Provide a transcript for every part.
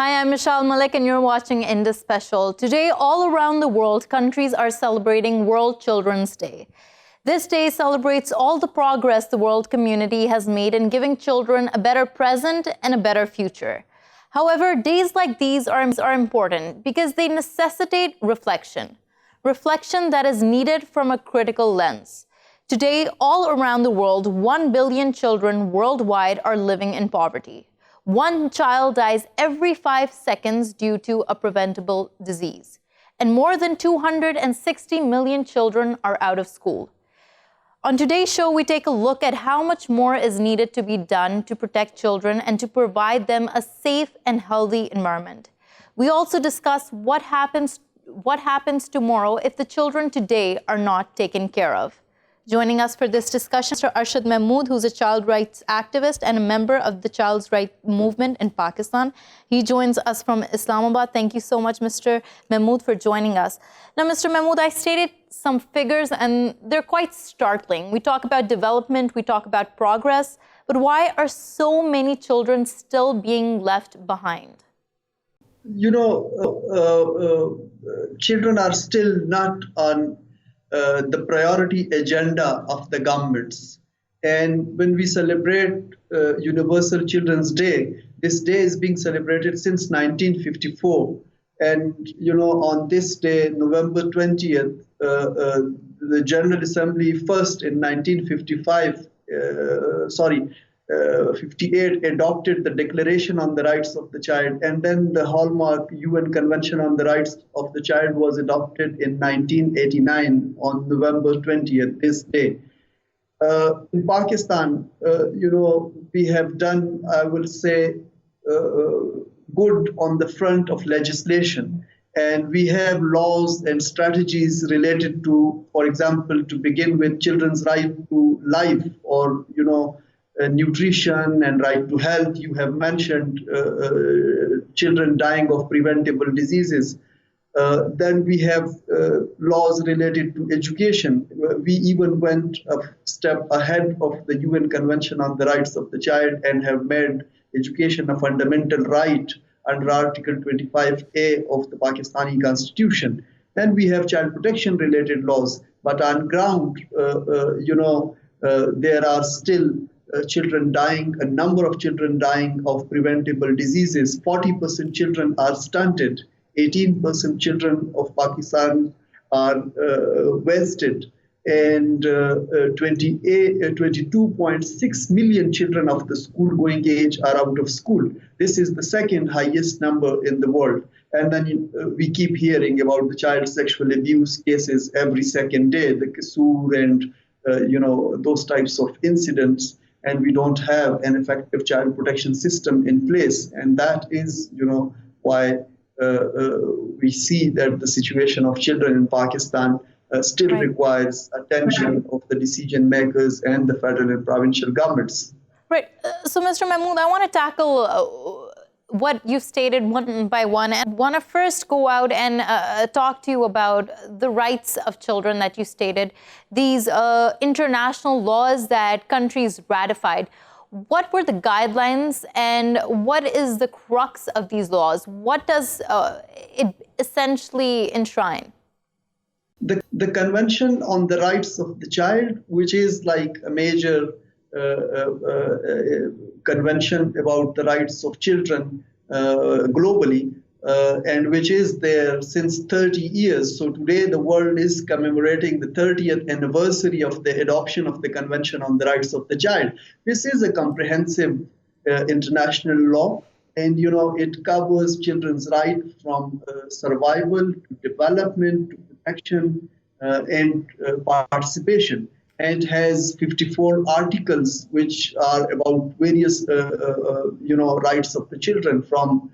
Hi, I'm Meshal Malik and you're watching Indus Special. Today, all around the world, countries are celebrating World Children's Day. This day celebrates all the progress the world community has made in giving children a better present and a better future. However, days like these are important because they necessitate reflection. Reflection that is needed from a critical lens. Today, all around the world, 1 billion children worldwide are living in poverty. One child dies every 5 seconds due to a preventable disease. And more than 260 million children are out of school. On today's show, we take a look at how much more is needed to be done to protect children and to provide them a safe and healthy environment. We also discuss what happens tomorrow if the children today are not taken care of. Joining us for this discussion, Mr. Arshad Mahmood, who's a child rights activist and a member of the child rights movement in Pakistan. He joins us from Islamabad. Thank you so much, Mr. Mahmood, for joining us. Now, Mr. Mahmood, I stated some figures and they're quite startling. We talk about development, we talk about progress, but why are so many children still being left behind? You know, children are still not on the priority agenda of the governments. And when we celebrate Universal Children's Day, this day is being celebrated since 1954. And, you know, on this day, November 20th, the General Assembly first in 58 adopted the Declaration on the Rights of the Child, and then the hallmark UN Convention on the Rights of the Child was adopted in 1989 on November 20th, this day. In Pakistan, you know, we have done, I will say, good on the front of legislation. And we have laws and strategies related to, for example, to begin with children's right to life or, you know, nutrition and right to health. You have mentioned children dying of preventable diseases. Then we have laws related to education. We even went a step ahead of the UN Convention on the Rights of the Child and have made education a fundamental right under Article 25A of the Pakistani Constitution. Then we have child protection related laws. But on ground, you know, there are still children dying, a number of children dying of preventable diseases. 40% children are stunted. 18% children of Pakistan are wasted. And 22.6 million children of the school-going age are out of school. This is the second highest number in the world. And then we keep hearing about the child sexual abuse cases every second day, the Qasur and you know, those types of incidents. And we don't have an effective child protection system in place. And that is, you know, why we see that the situation of children in Pakistan still requires attention of the decision makers and the federal and provincial governments. Right. So, Mr. Mahmood, I want to tackle what you've stated one by one. And I want to first go out and talk to you about the rights of children that you stated, these international laws that countries ratified. What were the guidelines and what is the crux of these laws? What does it essentially enshrine? The Convention on the Rights of the Child, which is like a major convention about the rights of children globally, and which is there since 30 years. So today the world is commemorating the 30th anniversary of the adoption of the Convention on the Rights of the Child. This is a comprehensive international law, and you know, it covers children's right from survival to development to protection and participation. And has 54 articles which are about various you know, rights of the children, from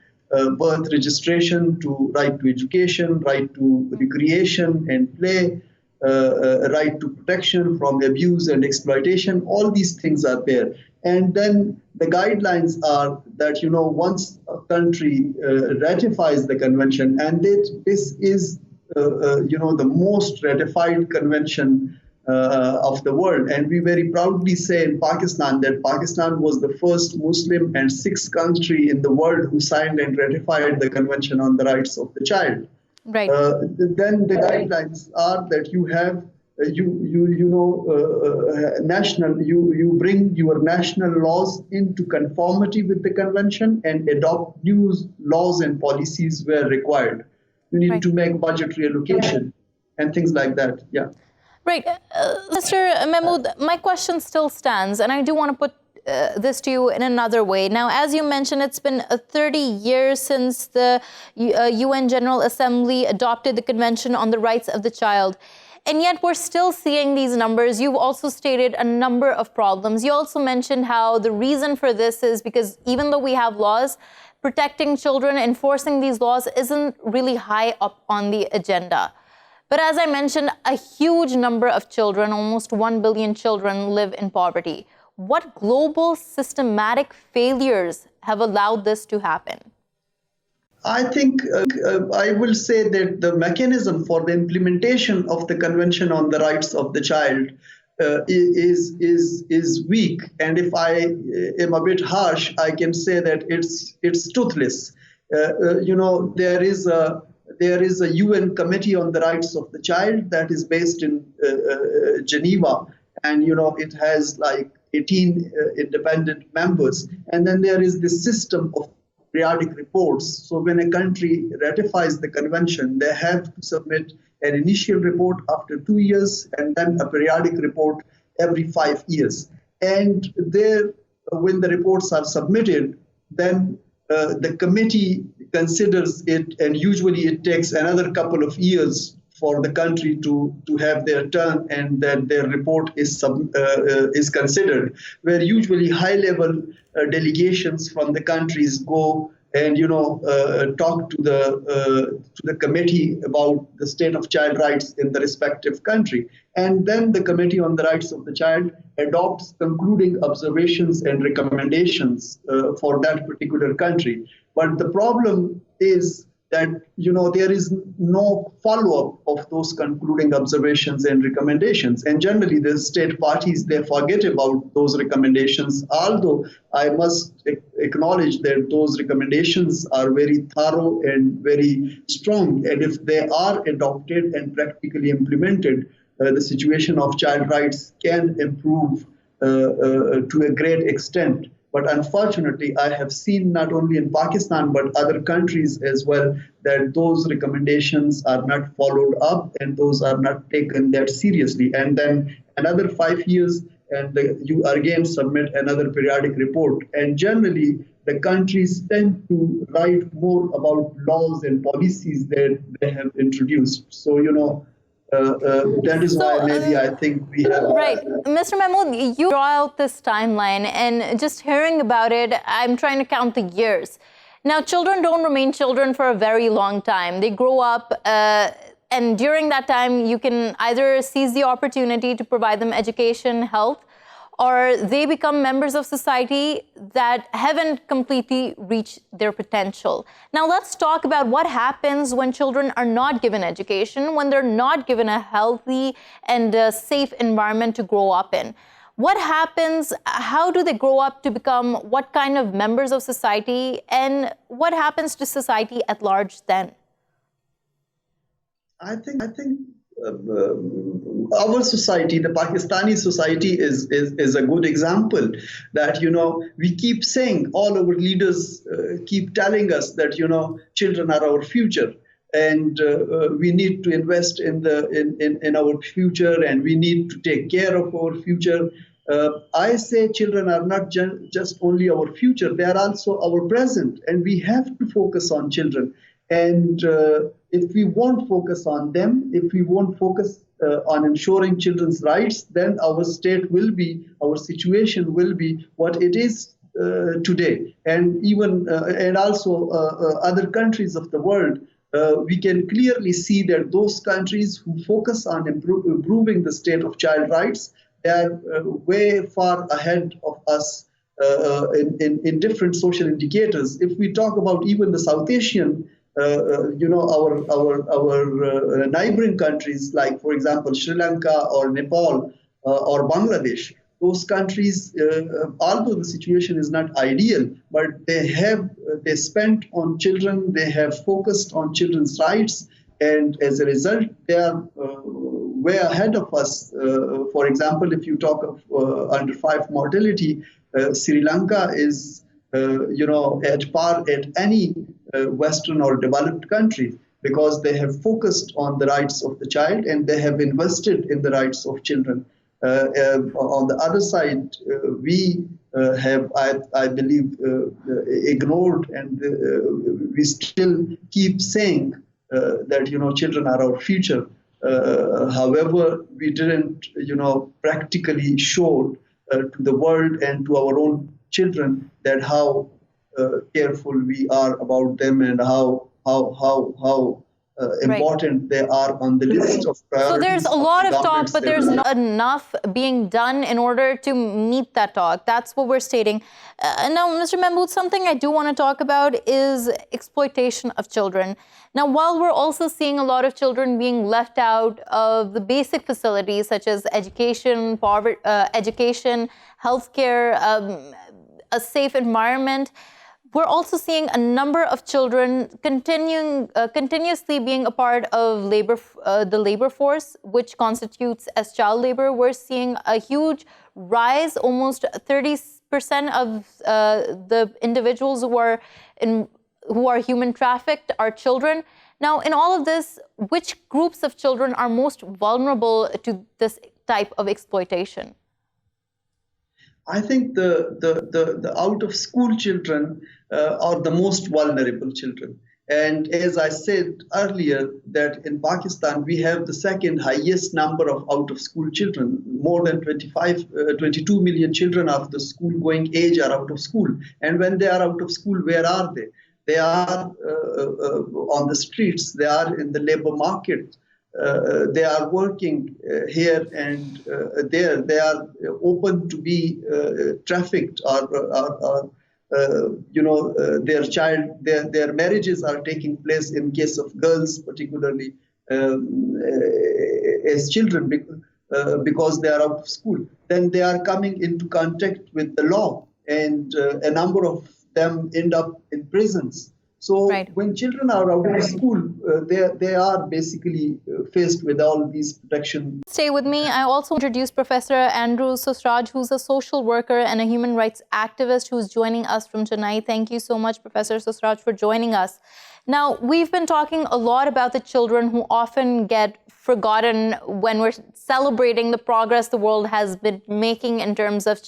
birth registration to right to education, right to recreation and play, right to protection from abuse and exploitation. All these things are there. And then the guidelines are that, you know, once a country ratifies the convention, and this is, you know, the most ratified convention of the world. And we very proudly say in Pakistan that Pakistan was the first Muslim and sixth country in the world who signed and ratified the Convention on the Rights of the Child. Right. Then the guidelines are that you have you bring your national laws into conformity with the convention and adopt new laws and policies where required. You need to make budgetary allocation and things like that. Yeah. Right. Mr. Mahmood, my question still stands, and I do want to put this to you in another way. Now, as you mentioned, it's been 30 years since the UN General Assembly adopted the Convention on the Rights of the Child. And yet we're still seeing these numbers. You've also stated a number of problems. You also mentioned how the reason for this is because even though we have laws, protecting children, enforcing these laws isn't really high up on the agenda. But as I mentioned, a huge number of children, almost 1 billion children, live in poverty. What global systematic failures have allowed this to happen? I think I will say that the mechanism for the implementation of the Convention on the Rights of the Child is weak. And if I am a bit harsh, I can say that it's toothless. There is a UN Committee on the Rights of the Child that is based in Geneva, and it has like 18 independent members. And then there is this system of periodic reports. So when a country ratifies the convention, they have to submit an initial report after 2 years and then a periodic report every 5 years. And there, when the reports are submitted, then the committee considers it, and usually it takes another couple of years for the country to have their turn and that their report is considered, where usually high-level delegations from the countries go and talk to the committee about the state of child rights in the respective country, and then the Committee on the Rights of the Child adopts concluding observations and recommendations for that particular country. But the problem is that there is no follow-up of those concluding observations and recommendations. And generally, the state parties, they forget about those recommendations, although I must acknowledge that those recommendations are very thorough and very strong. And if they are adopted and practically implemented, the situation of child rights can improve to a great extent. But unfortunately, I have seen not only in Pakistan, but other countries as well, that those recommendations are not followed up and those are not taken that seriously. And then another 5 years, and you again submit another periodic report. And generally, the countries tend to write more about laws and policies that they have introduced. So, that is why maybe I think we have... Right. Mr. Mahmood, you draw out this timeline, and just hearing about it, I'm trying to count the years. Now, children don't remain children for a very long time. They grow up, and during that time, you can either seize the opportunity to provide them education, health, or they become members of society that haven't completely reached their potential. Now let's talk about what happens when children are not given education, when they're not given a healthy and safe environment to grow up in. What happens? How do they grow up to become what kind of members of society, and what happens to society at large then? I think our society, the Pakistani society, is a good example that, we keep saying, all our leaders keep telling us that, children are our future, and we need to invest in our future, and we need to take care of our future. I say children are not just only our future, they are also our present, and we have to focus on children. And if we won't focus on them, if we won't focus on ensuring children's rights, then our situation will be what it is today. And even and also other countries of the world, we can clearly see that those countries who focus on improving the state of child rights, they are way far ahead of us in different social indicators. If we talk about even the South Asian our neighboring countries, like for example Sri Lanka or Nepal or Bangladesh. Those countries, although the situation is not ideal, but they spent on children, they have focused on children's rights, and as a result, they are way ahead of us. For example, if you talk of under 5 mortality, Sri Lanka is at par at any Western or developed country, because they have focused on the rights of the child and they have invested in the rights of children. On the other side, we have, I believe, ignored, and we still keep saying that children are our future. However, we didn't practically show to the world and to our own children that how careful we are about them and how important they are on the list of priorities. So there's a lot of talk, but there's not enough being done in order to meet that talk. That's what we're stating. Now, Mr. Mahmood, something I do want to talk about is exploitation of children. Now, while we're also seeing a lot of children being left out of the basic facilities such as education, healthcare, a safe environment, we're also seeing a number of children continuously being a part of the labor force, which constitutes as child labor. We're seeing a huge rise, almost 30% of the individuals who are human trafficked are children. Now, in all of this, which groups of children are most vulnerable to this type of exploitation? I think the out-of-school children are the most vulnerable children. And as I said earlier, that in Pakistan, we have the second highest number of out-of-school children. More than 22 million children of the school-going age are out of school. And when they are out of school, where are they? They are on the streets. They are in the labor market. They are working here and there. They are open to be trafficked, or their marriages are taking place in case of girls, particularly as children, because they are out of school. Then they are coming into contact with the law, and a number of them end up in prisons. So when children are out of school, they are basically faced with all these protection. Stay with me. I also introduced Professor Andrew Sesuraj, who's a social worker and a human rights activist who's joining us from Chennai. Thank you so much, Professor Sesuraj, for joining us. Now, we've been talking a lot about the children who often get forgotten when we're celebrating the progress the world has been making in terms of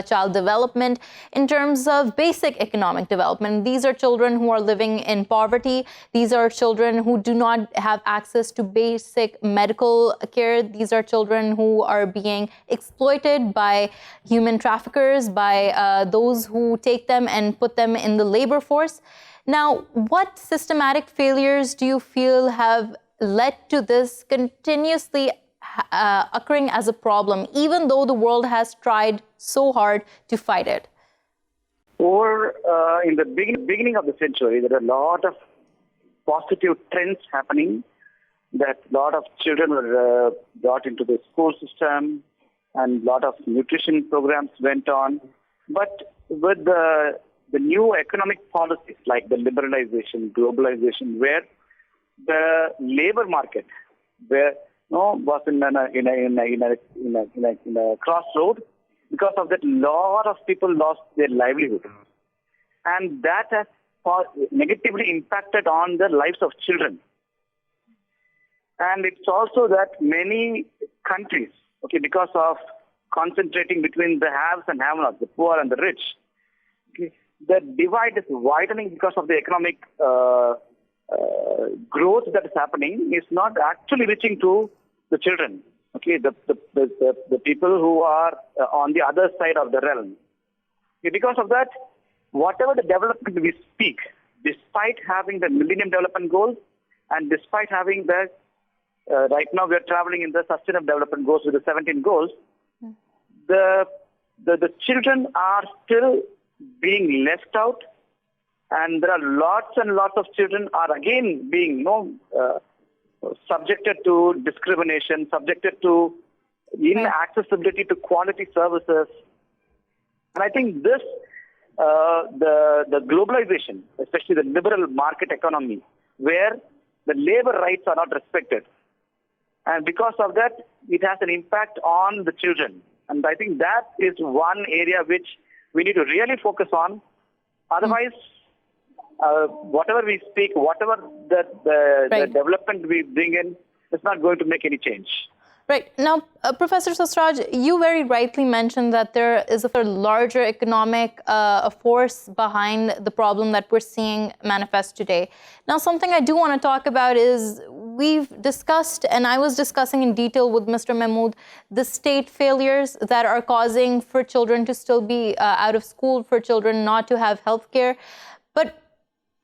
child development, in terms of basic economic development. These are children who are living in poverty. These are children who do not have access to basic medical care. These are children who are being exploited by human traffickers, by those who take them and put them in the labor force. Now, what systematic failures do you feel have led to this continuously occurring as a problem, even though the world has tried so hard to fight it? Or in the beginning of the century, there are a lot of positive trends happening, that a lot of children were brought into the school system and a lot of nutrition programs went on. But with the new economic policies like the liberalization, globalization, where the labor market was in a crossroad, because of that, a lot of people lost their livelihood, and that has negatively impacted on the lives of children. And it's also that many countries, because of concentrating between the haves and have-nots, the poor and the rich, the divide is widening because of the economic growth that is happening is not actually reaching to the children. The people who are on the other side of the realm. Because of that, whatever the development we speak, despite having the Millennium Development Goals and despite having the right now we are traveling in the Sustainable Development Goals with the 17 goals, the children are still being left out, And there are lots and lots of children are again being subjected to discrimination, subjected to inaccessibility to quality services. And I think this, the globalization, especially the liberal market economy, where the labor rights are not respected. And because of that, it has an impact on the children. And I think that is one area which we need to really focus on. Otherwise, whatever we speak, whatever the development we bring in, it's not going to make any change. Right. Now, Professor Sesuraj, you very rightly mentioned that there is a larger economic force behind the problem that we're seeing manifest today. Now, something I do want to talk about is we've discussed, and I was discussing in detail with Mr. Mahmood, the state failures that are causing for children to still be out of school, for children not to have health care. But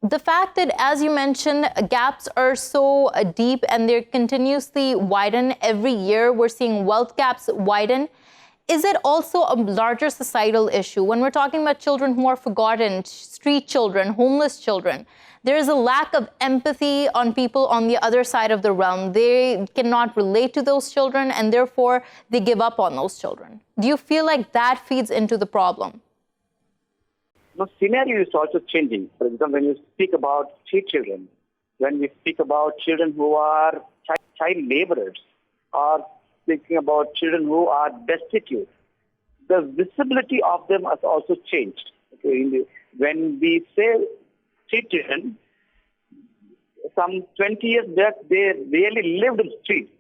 the fact that, as you mentioned, gaps are so deep and they're continuously widen every year, we're seeing wealth gaps widen. Is it also a larger societal issue? When we're talking about children who are forgotten, street children, homeless children, there is a lack of empathy on people on the other side of the realm. They cannot relate to those children and therefore they give up on those children. Do you feel like that feeds into the problem? The scenario is also changing. For example, when you speak about street children, when we speak about children who are child laborers, or speaking about children who are destitute, the visibility of them has also changed. Okay? When we say street children, some 20 years back, they really lived in the street.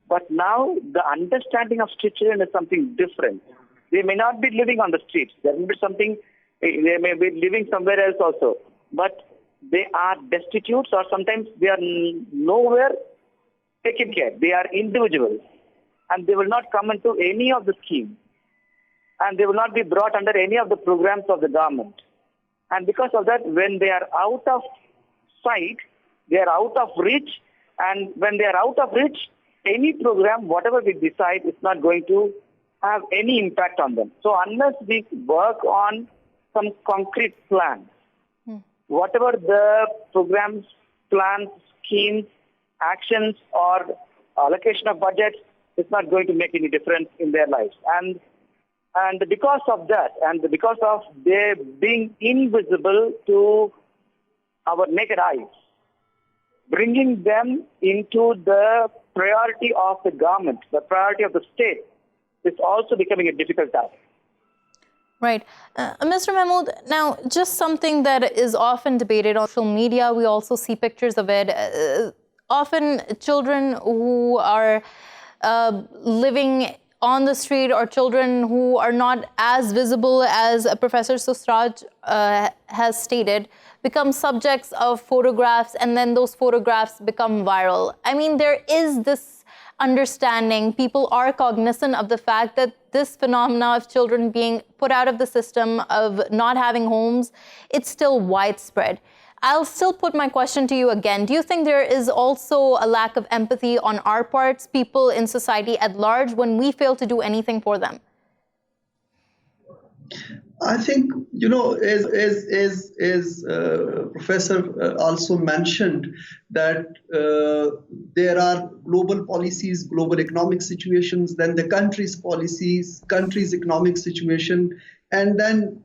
But now the understanding of street children is something different. They may not be living on the streets. There may be something. They may be living somewhere else also, but they are destitute, or sometimes they are nowhere taken care. They are individuals, and they will not come into any of the schemes, and they will not be brought under any of the programs of the government. And because of that, when they are out of sight, they are out of reach, and when they are out of reach, any program, whatever we decide, is not going to have any impact on them. So unless we work on some concrete plans, whatever the programs, plans, schemes, actions, or allocation of budgets, it's not going to make any difference in their lives. And because of that, and because of their being invisible to our naked eyes, bringing them into the priority of the government, the priority of the state, is also becoming a difficult task. Right. Mr. Mahmood, now just something that is often debated on social media, we also see pictures of it. Often children who are living on the street, or children who are not as visible as Professor Sesuraj has stated, become subjects of photographs, and then those photographs become viral. I mean, there is this understanding, people are cognizant of the fact that this phenomena of children being put out of the system, of not having homes, it's still widespread. I'll still put my question to you again. Do you think there is also a lack of empathy on our parts, people in society at large, when we fail to do anything for them? I think, as Professor also mentioned, that there are global policies, global economic situations, then the country's policies, country's economic situation, and then,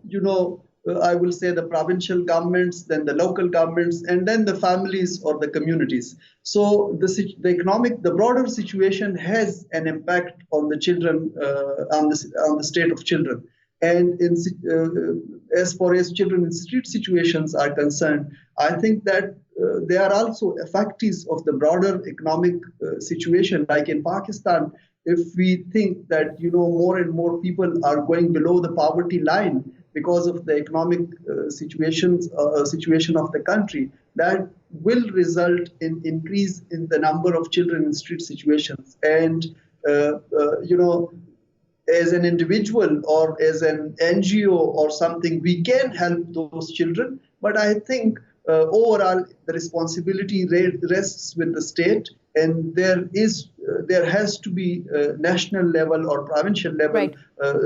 I will say the provincial governments, then the local governments, and then the families or the communities. So the broader situation has an impact on the children, on the state of children. And as far as children in street situations are concerned, I think that they are also effects of the broader economic situation. Like in Pakistan, if we think that more and more people are going below the poverty line because of the economic situation of the country, that will result in increase in the number of children in street situations. And as an individual or as an NGO or something, we can help those children. But I think overall, the responsibility rests with the state. And there is, there has to be national level or provincial level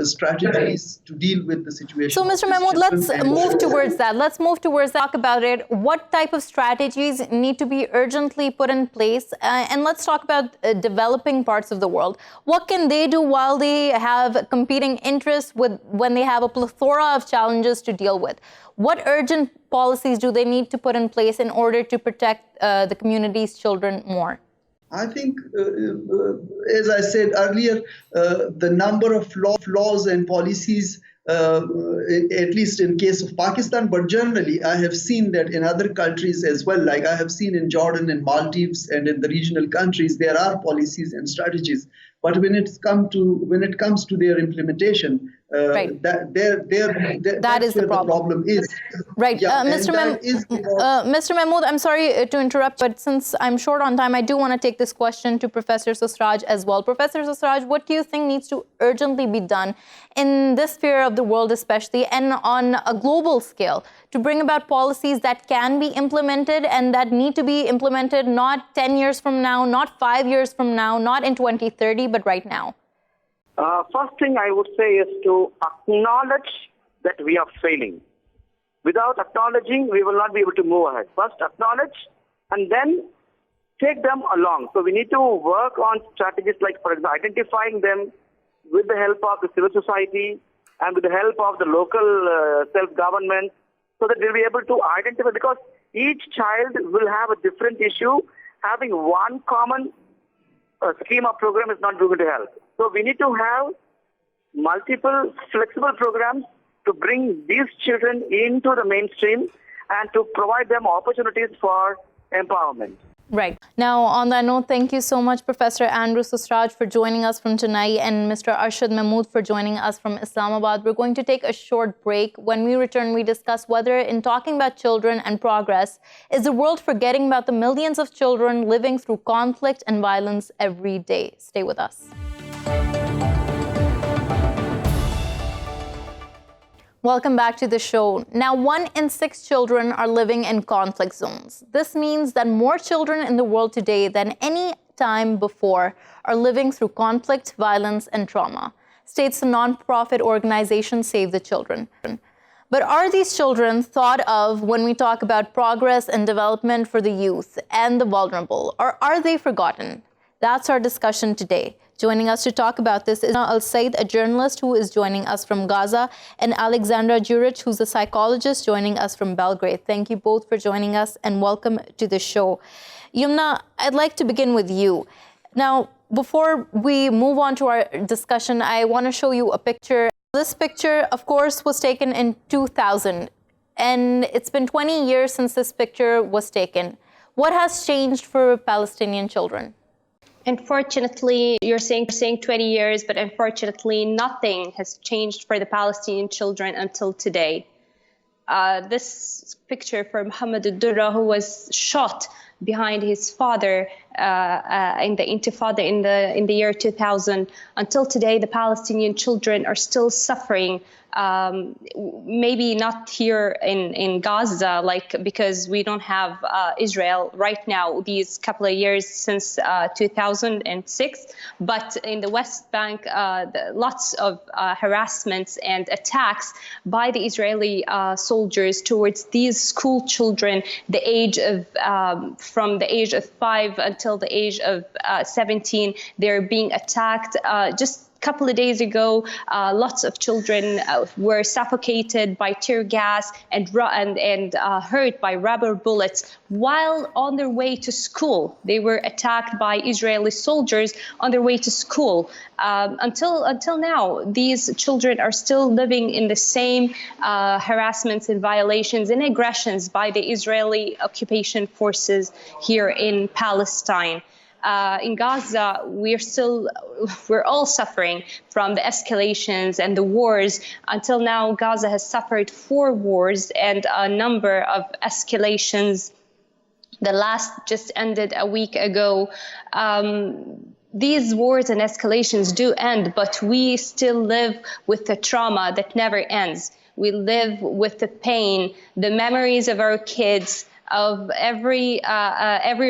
strategies to deal with the situation. So, Mr. Mahmood, let's move towards that. Let's move towards that. Talk about it. What type of strategies need to be urgently put in place? And let's talk about developing parts of the world. What can they do while they have competing interests when they have a plethora of challenges to deal with? What urgent policies do they need to put in place in order to protect the community's children more? I think, as I said earlier, the number of laws and policies, at least in case of Pakistan, but generally I have seen that in other countries as well. Like I have seen in Jordan and Maldives and in the regional countries, there are policies and strategies. But when it comes to their implementation, that is where the problem is. Right, yeah, Mr. Mahmood, I'm sorry to interrupt, but since I'm short on time, I do want to take this question to Professor Sesuraj as well. Professor Sesuraj, what do you think needs to urgently be done in this sphere of the world, especially, and on a global scale, to bring about policies that can be implemented and that need to be implemented not 10 years from now, not 5 years from now, not in 2030, but right now? First thing I would say is to acknowledge that we are failing. Without acknowledging, we will not be able to move ahead. First, acknowledge and then take them along. So we need to work on strategies like, for example, identifying them with the help of the civil society and with the help of the local self-government, so that they'll be able to identify, because each child will have a different issue. Having one common scheme of program is not going to help. So we need to have multiple flexible programs to bring these children into the mainstream and to provide them opportunities for empowerment. Right. Now, on that note, thank you so much, Professor Andrew Sesuraj, for joining us from Chennai, and Mr. Arshad Mahmood for joining us from Islamabad. We're going to take a short break. When we return, we discuss whether, in talking about children and progress, is the world forgetting about the millions of children living through conflict and violence every day. Stay with us. Welcome back to the show. Now, 1 in 6 children are living in conflict zones. This means that more children in the world today than any time before are living through conflict, violence, and trauma, states the nonprofit organization Save the Children. But are these children thought of when we talk about progress and development for the youth and the vulnerable, or are they forgotten? That's our discussion today. Joining us to talk about this is Youmna El Sayed, a journalist who is joining us from Gaza, and Aleksandra Djuric, who's a psychologist joining us from Belgrade. Thank you both for joining us and welcome to the show. Youmna, I'd like to begin with you. Now, before we move on to our discussion, I want to show you a picture. This picture, of course, was taken in 2000, and it's been 20 years since this picture was taken. What has changed for Palestinian children? Unfortunately, you're saying 20 years, but unfortunately, nothing has changed for the Palestinian children until today. This picture from Mohammed al-Durra, who was shot behind his father in the Intifada in the year 2000. Until today, the Palestinian children are still suffering. Maybe not here in Gaza, because we don't have Israel right now, these couple of years since 2006, but in the West Bank, lots of harassments and attacks by the Israeli soldiers towards these school children, from the age of 5 until the age of 17. They're being attacked. Just couple of days ago, lots of children were suffocated by tear gas and hurt by rubber bullets while on their way to school. They were attacked by Israeli soldiers on their way to school. Until now, these children are still living in the same harassments and violations and aggressions by the Israeli occupation forces here in Palestine. In Gaza, we're all suffering from the escalations and the wars. Until now, Gaza has suffered 4 wars and a number of escalations. The last just ended a week ago. These wars and escalations do end, but we still live with the trauma that never ends. We live with the pain, the memories of our kids of every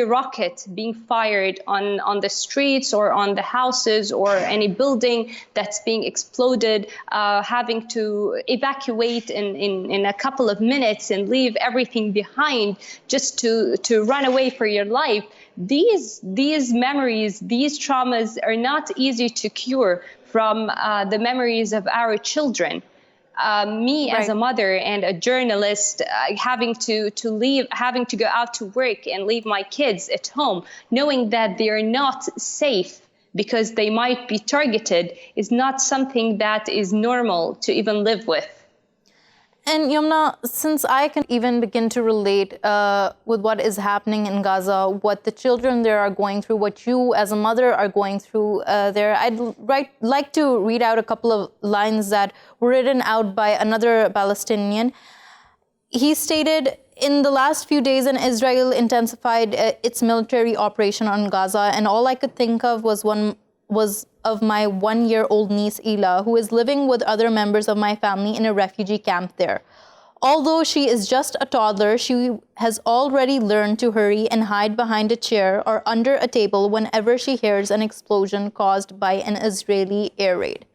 rocket being fired on the streets or on the houses or any building that's being exploded, having to evacuate in a couple of minutes and leave everything behind just to run away for your life. These memories, these traumas are not easy to cure from the memories of our children. Me as a mother and a journalist, having to leave, having to go out to work and leave my kids at home, knowing that they are not safe because they might be targeted, is not something that is normal to even live with. And Youmna, since I can even begin to relate with what is happening in Gaza, what the children there are going through, what you as a mother are going through there, I'd like to read out a couple of lines that were written out by another Palestinian. He stated, in the last few days, Israel intensified its military operation on Gaza, and all I could think of was of my 1-year-old niece, Ela, who is living with other members of my family in a refugee camp there. Although she is just a toddler, she has already learned to hurry and hide behind a chair or under a table whenever she hears an explosion caused by an Israeli air raid.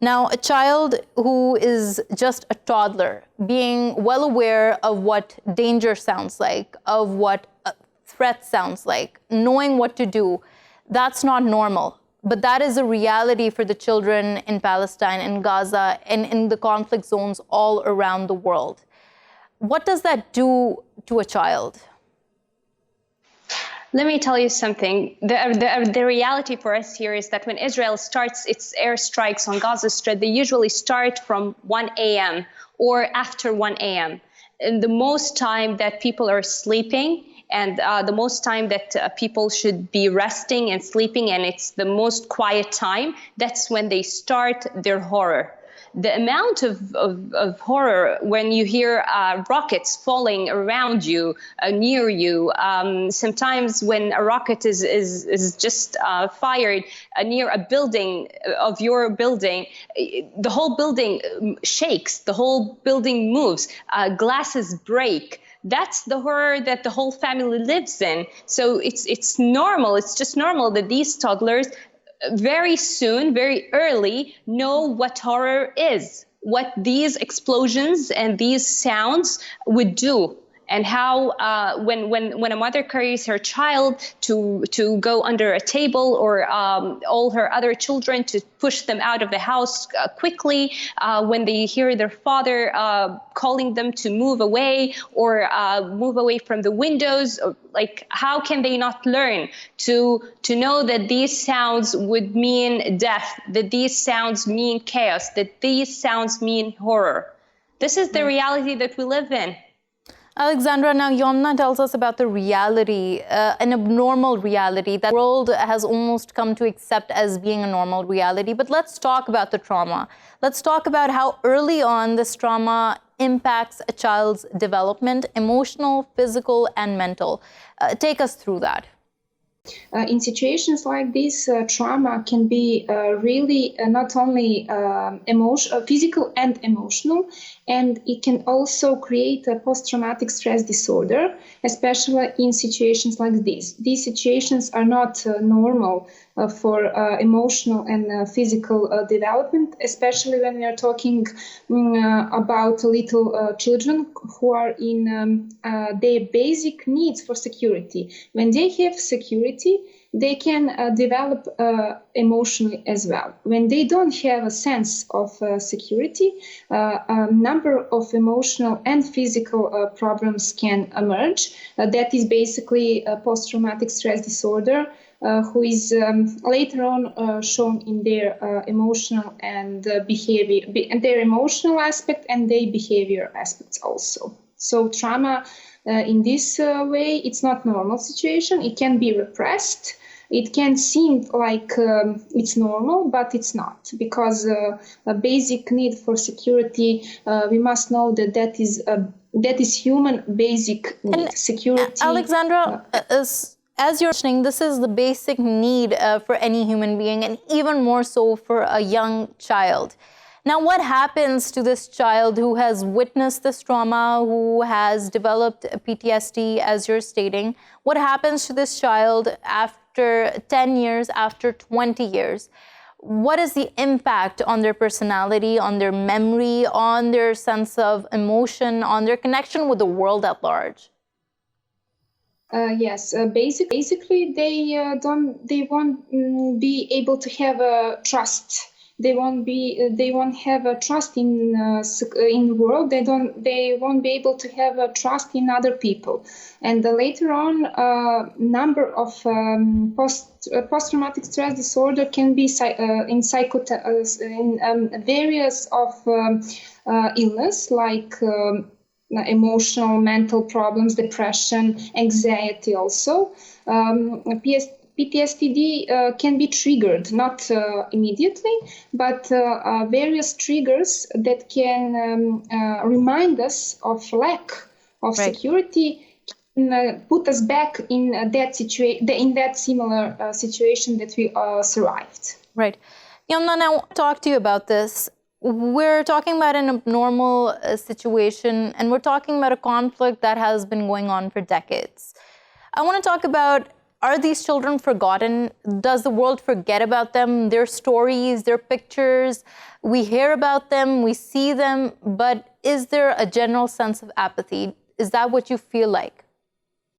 Now, a child who is just a toddler, being well aware of what danger sounds like, of what a threat sounds like, knowing what to do, that's not normal. But that is a reality for the children in Palestine, in Gaza, and in the conflict zones all around the world. What does that do to a child? Let me tell you something. The reality for us here is that when Israel starts its airstrikes on Gaza Strip, they usually start from 1 a.m. or after 1 a.m. And the most time that people are sleeping, and the most time that people should be resting and sleeping, and it's the most quiet time, that's when they start their horror. The amount of horror when you hear rockets falling around you, near you, sometimes when a rocket is just fired near a building of your building, the whole building shakes, the whole building moves, glasses break. That's the horror that the whole family lives in. So it's normal. It's just normal that these toddlers very soon, very early, know what horror is, what these explosions and these sounds would do, and how when a mother carries her child to go under a table, or all her other children to push them out of the house quickly, when they hear their father calling them to move away or move away from the windows, like how can they not learn to know that these sounds would mean death, that these sounds mean chaos, that these sounds mean horror? This is the reality that we live in. Aleksandra, now Youmna tells us about the reality, an abnormal reality that the world has almost come to accept as being a normal reality. But let's talk about the trauma. Let's talk about how early on this trauma impacts a child's development, emotional, physical, and mental. Take us through that. In situations like this, trauma can be really not only physical and emotional, and it can also create a post-traumatic stress disorder, especially in situations like this. These situations are not normal for emotional and physical development, especially when we are talking about little children who are in their basic needs for security. When they have security, they can develop emotionally as well. When they don't have a sense of security, a number of emotional and physical problems can emerge. That is basically a post-traumatic stress disorder, who is later on shown in their emotional and behavior, and their emotional aspect and their behavior aspects also. So trauma in this way, it's not normal situation. It can be repressed. It can seem like it's normal, but it's not, because a basic need for security, we must know that that is human basic need. And security. Aleksandra, as you're mentioning, this is the basic need for any human being, and even more so for a young child. Now, what happens to this child who has witnessed this trauma, who has developed PTSD, as you're stating? What happens to this child after 10 years, after 20 years? What is the impact on their personality, on their memory, on their sense of emotion, on their connection with the world at large? Yes, basically they won't be able to have a trust. They won't have a trust in the world. They won't be able to have a trust in other people. And later on, number of post-traumatic stress disorder can be in various of illness like emotional, mental problems, depression, anxiety also. PTSD can be triggered, not immediately, but various triggers that can remind us of lack of security, can put us back in that similar situation that we survived. Right. Youmna, I want to talk to you about this. We're talking about an abnormal situation, and we're talking about a conflict that has been going on for decades. I want to talk about, are these children forgotten? Does the world forget about them, their stories, their pictures? We hear about them, we see them, but is there a general sense of apathy? Is that what you feel like?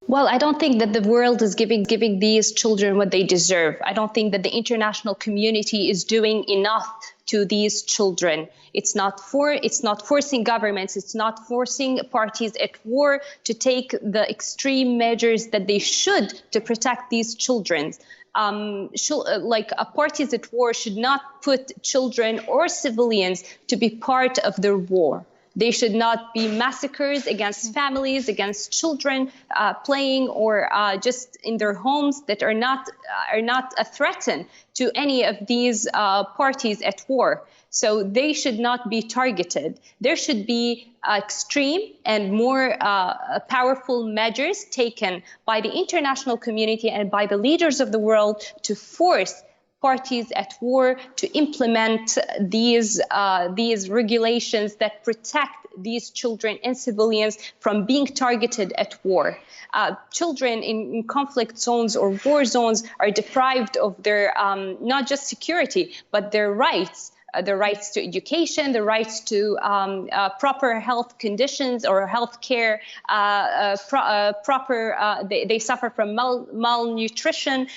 Well, I don't think that the world is giving these children what they deserve. I don't think that the international community is doing enough to these children. It's not forcing governments, it's not forcing parties at war to take the extreme measures that they should to protect these children. Parties at war should not put children or civilians to be part of their war. They should not be massacres against families, against children playing or just in their homes that are not a threat to any of these parties at war. So they should not be targeted. There should be extreme and more powerful measures taken by the international community and by the leaders of the world to force parties at war to implement these regulations that protect these children and civilians from being targeted at war. Children in conflict zones or war zones are deprived of their not just security, but their rights. The rights to education, the rights to proper health conditions or health care, they suffer from malnutrition.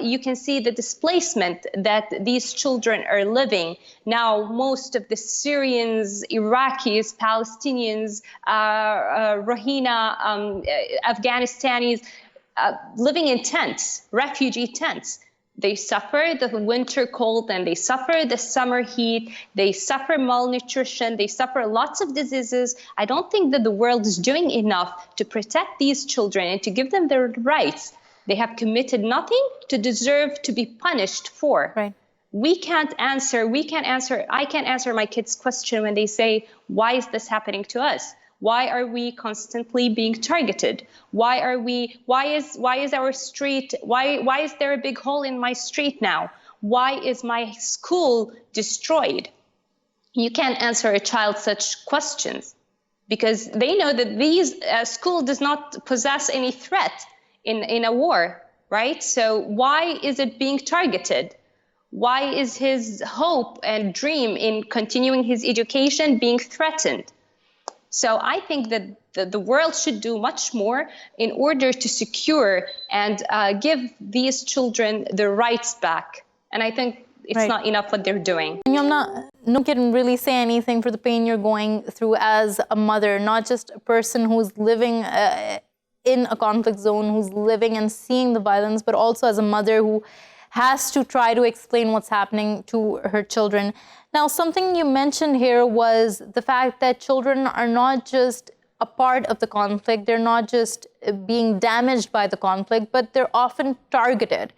You can see the displacement that these children are living. Now, most of the Syrians, Iraqis, Palestinians, Rohingya, Afghanistanis, living in tents, refugee tents. They suffer the winter cold and they suffer the summer heat. They suffer malnutrition. They suffer lots of diseases. I don't think that the world is doing enough to protect these children and to give them their rights. They have committed nothing to deserve to be punished for. Right. I can't answer my kids' question when they say, why is this happening to us? Why are we constantly being targeted? Why is our street, why is there a big hole in my street now? Why is my school destroyed? You can't answer a child such questions because they know that these school does not possess any threat in a war, right? So why is it being targeted? Why is his hope and dream in continuing his education being threatened? So I think that the world should do much more in order to secure and give these children their rights back. And I think it's not enough what they're doing. Youmna, no one can really say anything for the pain you're going through as a mother, not just a person who's living in a conflict zone, who's living and seeing the violence, but also as a mother who has to try to explain what's happening to her children. Now, something you mentioned here was the fact that children are not just a part of the conflict, they're not just being damaged by the conflict, but they're often targeted.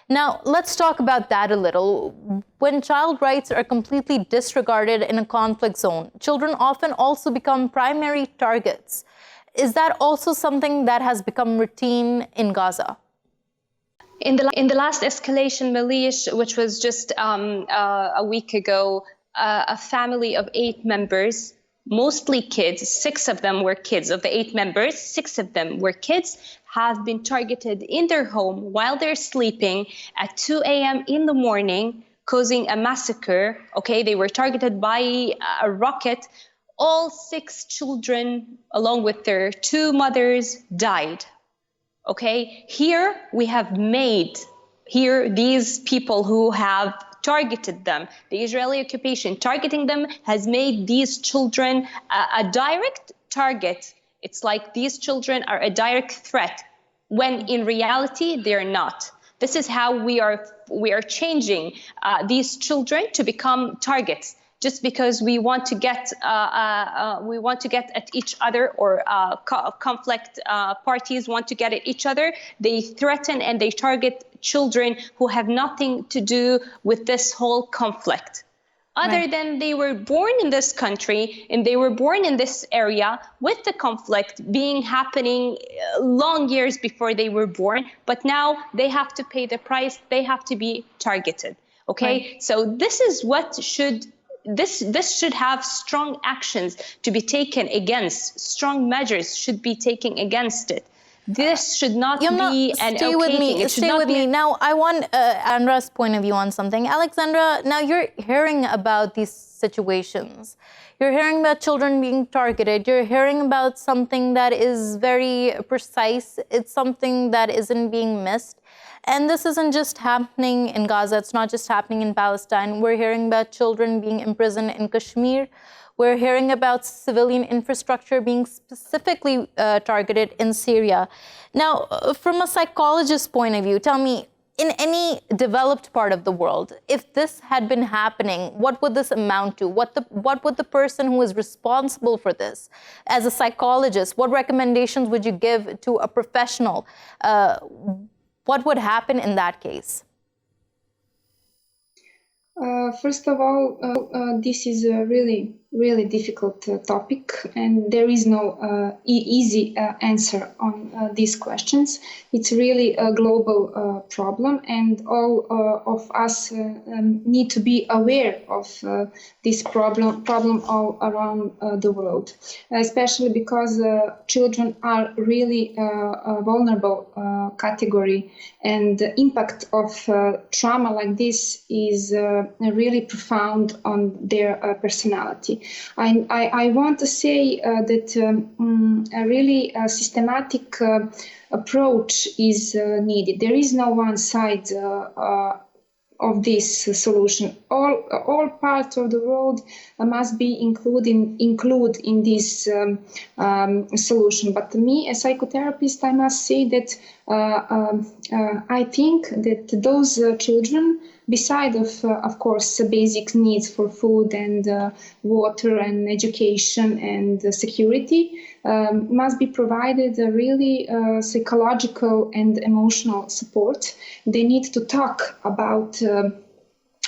Now, let's talk about that a little. When child rights are completely disregarded in a conflict zone, children often also become primary targets. Is that also something that has become routine in Gaza? In the last escalation, Malish, which was just a week ago, a family of 8 members, mostly kids. 6 of them were kids. Of the 8 members, 6 of them were kids, have been targeted in their home while they're sleeping at 2 a.m. in the morning, causing a massacre. Okay, they were targeted by a rocket. All 6 children, along with their 2 mothers, died. Okay, here we have made, these people who have targeted them, the Israeli occupation targeting them, has made these children a direct target. It's like these children are a direct threat, when in reality they're not. This is how we are changing these children to become targets. Just because we want to get at each other, or conflict parties want to get at each other, they threaten and they target children who have nothing to do with this whole conflict. Other than they were born in this country and they were born in this area with the conflict happening long years before they were born, but now they have to pay the price, they have to be targeted. Okay, so this is what this should have strong actions to be taken against, strong measures should be taken against it. This should not be an stay with me. Stay with me. Now, I want Andra's point of view on something. Aleksandra, now you're hearing about these situations. You're hearing about children being targeted. You're hearing about something that is very precise. It's something that isn't being missed. And this isn't just happening in Gaza. It's not just happening in Palestine. We're hearing about children being imprisoned in Kashmir. We're hearing about civilian infrastructure being specifically targeted in Syria. Now, from a psychologist's point of view, tell me, in any developed part of the world, if this had been happening, what would this amount to? What would the person who is responsible for this, as a psychologist, what recommendations would you give to a professional? What would happen in that case? First of all, this is a really difficult topic, and there is no easy answer on these questions. It's really a global problem, and all of us need to be aware of this problem all around the world, especially because children are really a vulnerable category, and the impact of trauma like this is really profound on their personality. I want to say that a really systematic approach is needed. There is no one side of this solution. All parts of the world must be include in this solution. But me, as a psychotherapist, I must say that I think that those children, beside of course, basic needs for food and water and education and security, must be provided a really psychological and emotional support. They need to talk about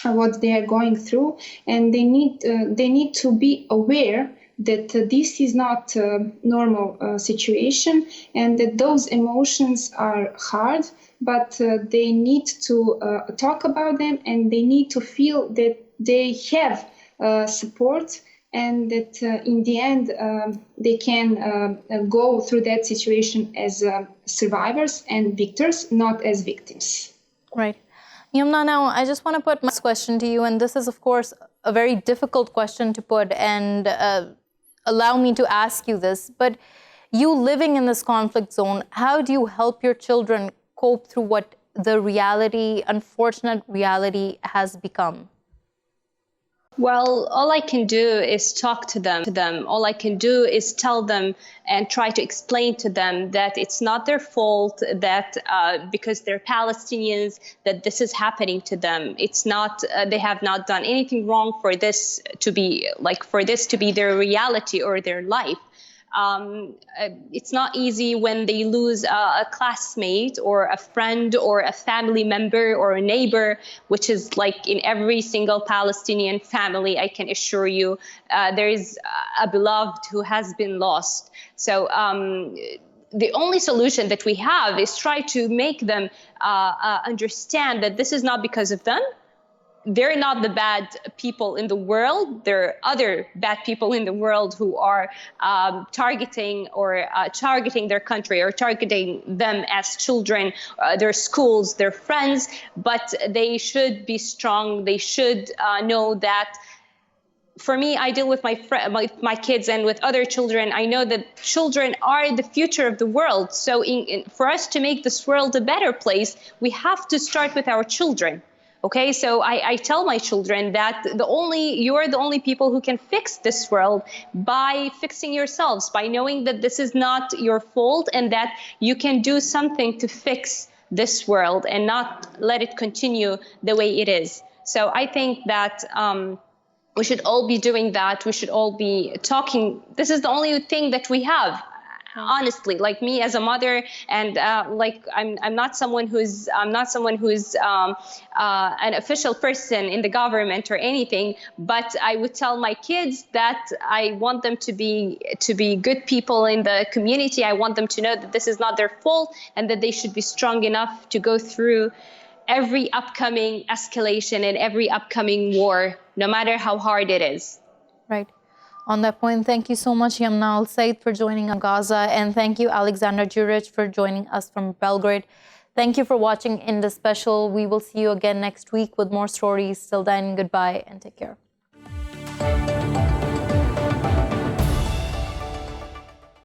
what they are going through, and they need to be aware that this is not a normal situation, and that those emotions are hard, but they need to talk about them, and they need to feel that they have support, and that in the end they can go through that situation as survivors and victors, not as victims. Right. Youmna, now I just want to put my question to you, and this is of course a very difficult question to put, and allow me to ask you this, but you living in this conflict zone, how do you help your children cope through what the reality, unfortunate reality has become? Well, all I can do is talk to them. All I can do is tell them and try to explain to them that it's not their fault, that because they're Palestinians, that this is happening to them. It's not, they have not done anything wrong for this to be their reality or their life. It's not easy when they lose a classmate or a friend or a family member or a neighbor, which is like in every single Palestinian family, I can assure you, there is a beloved who has been lost. So the only solution that we have is try to make them understand that this is not because of them. they're not the bad people in the world. There are other bad people in the world who are targeting their country or targeting them as children, their schools, their friends. But they should be strong. They should know that. For me, I deal with my kids and with other children. I know that children are the future of the world. So for us to make this world a better place, we have to start with our children. Okay, so I tell my children that you are the only people who can fix this world by fixing yourselves, by knowing that this is not your fault and that you can do something to fix this world and not let it continue the way it is. So I think that we should all be doing that. We should all be talking. This is the only thing that we have. Honestly, like me as a mother, and I'm not someone who's an official person in the government or anything, but I would tell my kids that I want them to be good people in the community. I want them to know that this is not their fault and that they should be strong enough to go through every upcoming escalation and every upcoming war, no matter how hard it is. Right. On that point, thank you so much, Youmna El Sayed, for joining us Gaza, and thank you, Aleksandra Djuric, for joining us from Belgrade. Thank you for watching Indus Special. We will see you again next week with more stories. Till then, goodbye and take care.